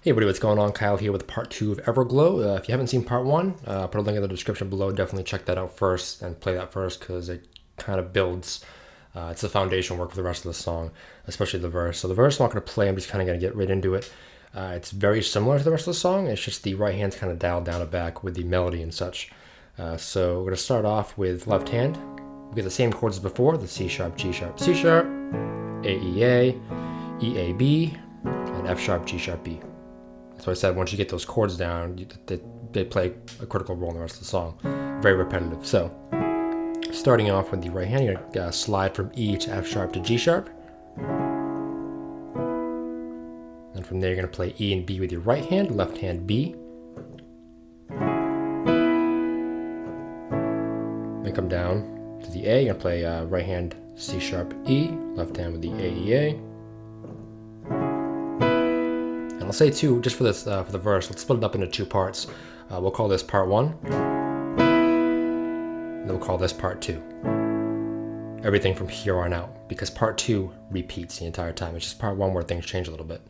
Hey everybody, what's going on? Kyle here with part 2 of Everglow. If you haven't seen part 1, put a link in the description below. Definitely check that out first and play that first because it kind of builds, it's the foundation work for the rest of the song, especially the verse. So the verse I'm not going to play, I'm just kind of going to get right into it. It's very similar to the rest of the song, it's just the right hand's kind of dialed down a back with the melody and such. So we're going to start off with left hand. We get the same chords as before, the C sharp, G sharp, C sharp, A, E, A, E, A, B, and F sharp, G sharp, B. So I said once you get those chords down, they play a critical role in the rest of the song. Very repetitive. So starting off with the right hand, you're going to slide from E to F sharp to G sharp. And from there you're going to play E and B with your right hand, left hand B. Then come down to the A, you're going to play right hand C sharp E, left hand with the A, E, A. And I'll say too, just for this, for the verse, let's split it up into two parts. We'll call this part 1, and then we'll call this part 2. Everything from here on out, because part 2 repeats the entire time. It's just part 1 where things change a little bit.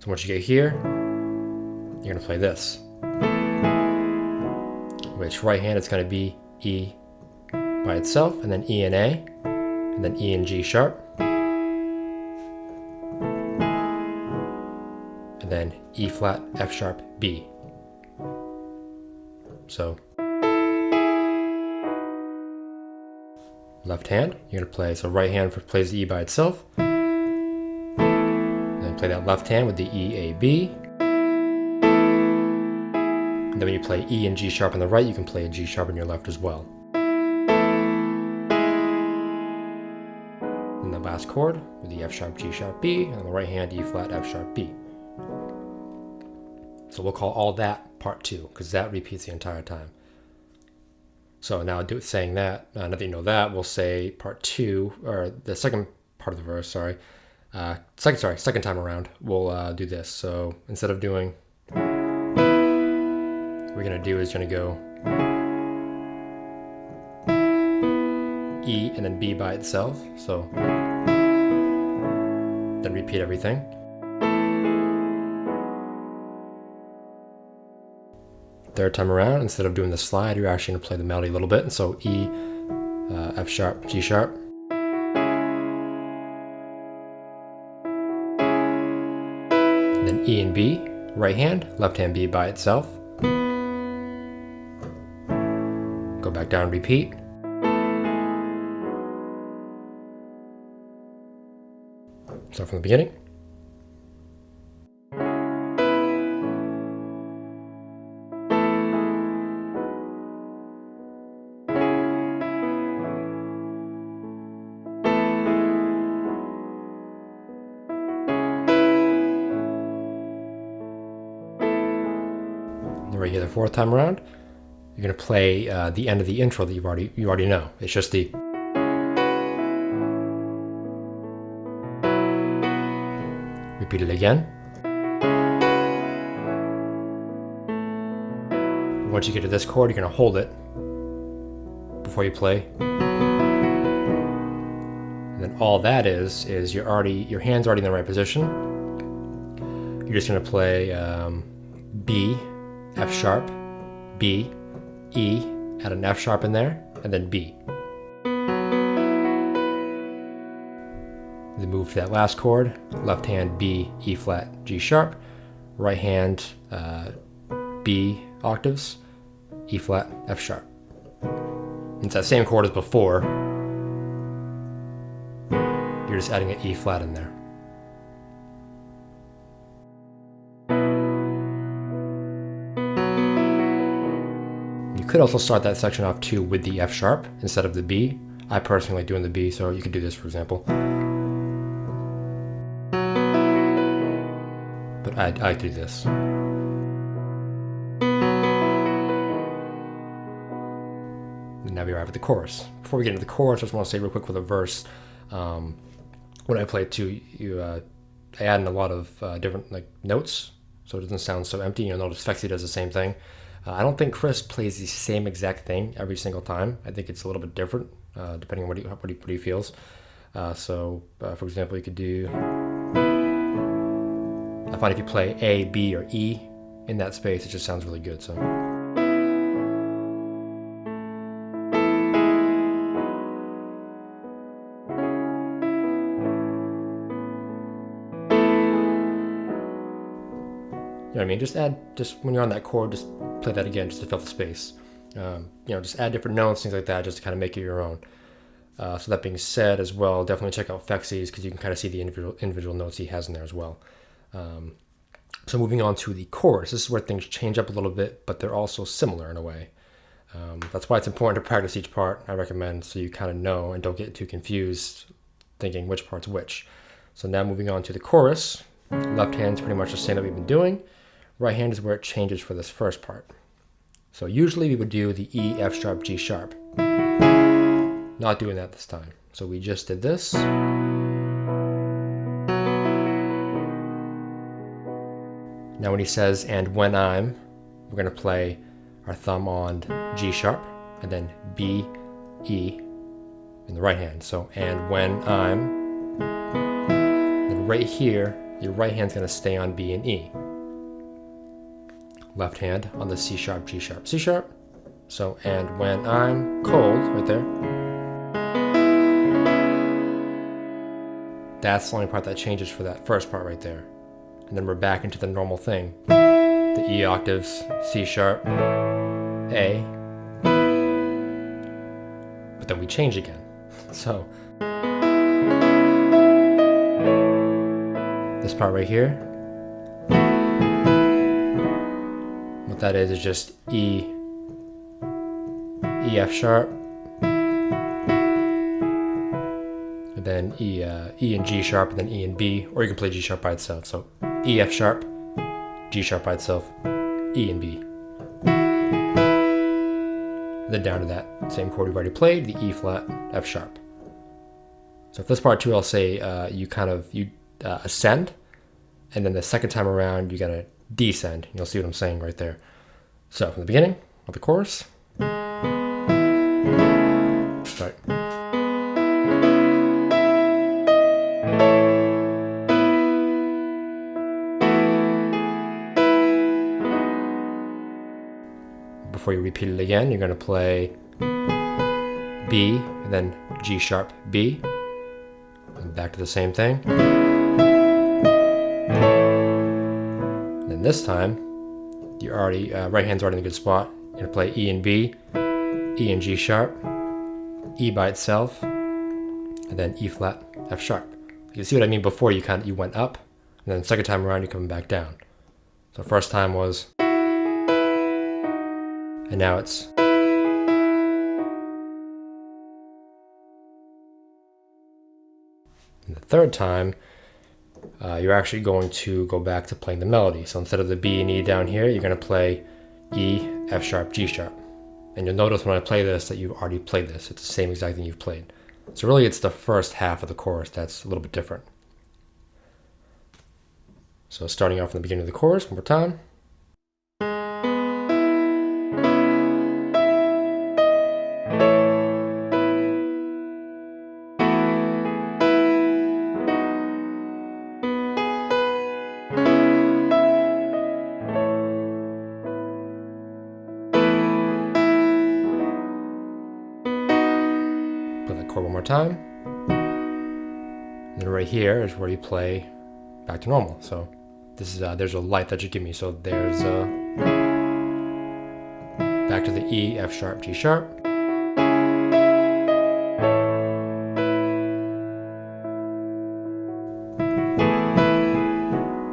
So once you get here, you're gonna play this. Which right hand is gonna be E by itself, and then E and A, and then E and G sharp. And then E flat, F sharp, B. So left hand, you're going to play, so right hand plays the E by itself. Then play that left hand with the E, A, B. And then when you play E and G sharp on the right, you can play a G sharp on your left as well. And the last chord with the F sharp, G sharp, B, and on the right hand, E flat, F sharp, B. So we'll call all that part 2 because that repeats the entire time. So now saying that, now that you know that, we'll say part 2, or the second part of the verse, second time around, we'll do this. So instead of doing, what we're going to do is going to go E and then B by itself. So then repeat everything. Third time around, instead of doing the slide, you're actually going to play the melody a little bit. And so E, F sharp, G sharp. And then E and B, right hand, left hand B by itself. Go back down, repeat. Start from the beginning. Right here, the fourth time around, you're going to play the end of the intro that you already know. It's just the repeat it again. Once you get to this chord, you're going to hold it before you play. And then all that is your hand's already in the right position. You're just going to play B, F sharp, B, E, add an F sharp in there, and then B. Then move to that last chord, left hand B, E flat, G sharp, right hand B octaves, E flat, F sharp. It's that same chord as before, you're just adding an E flat in there. You could also start that section off too with the F sharp instead of the B. I personally like doing the B, so you could do this for example. But I like to do this. And now we arrive at the chorus. Before we get into the chorus, I just want to say real quick for the verse, when I play it too, I add in a lot of different notes, so it doesn't sound so empty. You'll notice Fexxi does the same thing. I don't think Chris plays the same exact thing every single time. I think it's a little bit different, depending on what he feels. For example, you could do I find if you play A, B, or E in that space, it just sounds really good. So. You know what I mean? Just when you're on that chord, just play that again just to fill the space. Just add different notes, things like that, just to kind of make it your own. So that being said as well, definitely check out Fexxi's because you can kind of see the individual notes he has in there as well. So moving on to the chorus, this is where things change up a little bit, but they're also similar in a way. That's why it's important to practice each part, I recommend, so you kind of know and don't get too confused thinking which part's which. So now moving on to the chorus, left hand's pretty much the same that we've been doing. Right hand is where it changes for this first part. So usually we would do the E, F sharp, G sharp. Not doing that this time. So we just did this. Now when he says, and when I'm, we're going to play our thumb on G sharp, and then B, E in the right hand. So, and when I'm, then right here, your right hand's going to stay on B and E. Left hand on the C sharp, G sharp, C sharp. So, and when I'm cold, right there. That's the only part that changes for that first part right there. And then we're back into the normal thing. The E octaves, C sharp, A. But then we change again. So, this part right here, what that is just E, F sharp, and then E and G sharp, and then E and B, or you can play G sharp by itself. So E, F sharp, G sharp by itself, E and B. Then down to that same chord we've already played, the E flat, F sharp. So for this part too, I'll say you ascend, and then the second time around you gotta descend. You'll see what I'm saying right there. So from the beginning of the chorus, start. Before you repeat it again, you're gonna play B, and then G sharp, B, and back to the same thing. And then this time, you're already right hand's already in a good spot. You're gonna play E and B, E and G sharp, E by itself, and then E flat, F sharp. You see what I mean? Before you went up, and then the second time around you're coming back down. So first time was, and now it's. And the third time, you're actually going to go back to playing the melody. So instead of the B and E down here, you're going to play E, F sharp, G sharp. And you'll notice when I play this that you've already played this. It's the same exact thing you've played. So really it's the first half of the chorus that's a little bit different. So starting off from the beginning of the chorus, one more time. Play that chord one more time. And then right here is where you play back to normal. So this is there's a light that you give me. So there's back to the E, F sharp, G sharp.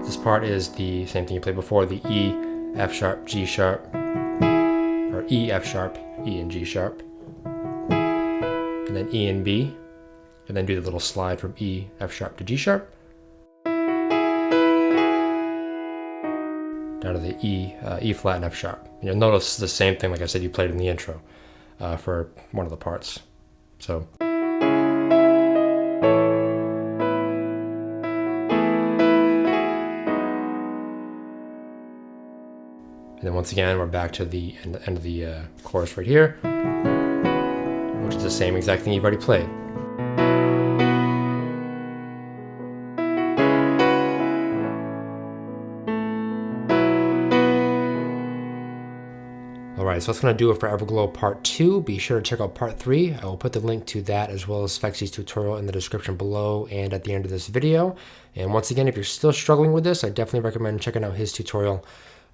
This part is the same thing you played before, the E, F sharp, G sharp, or E, F sharp, E and G sharp. And then E and B, and then do the little slide from E, F sharp to G sharp, down to the E flat and F sharp. And you'll notice the same thing, like I said, you played in the intro for one of the parts. So. And then once again, we're back to the end of the chorus right here, which is the same exact thing you've already played. Alright, so that's going to do it for Everglow Part 2. Be sure to check out Part 3. I will put the link to that as well as Fexxi's tutorial in the description below and at the end of this video. And once again, if you're still struggling with this, I definitely recommend checking out his tutorial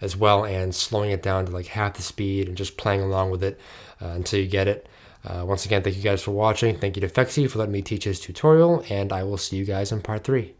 as well and slowing it down to like half the speed and just playing along with it until you get it. Once again, thank you guys for watching. Thank you to Fexxi for letting me teach his tutorial, and I will see you guys in Part 3.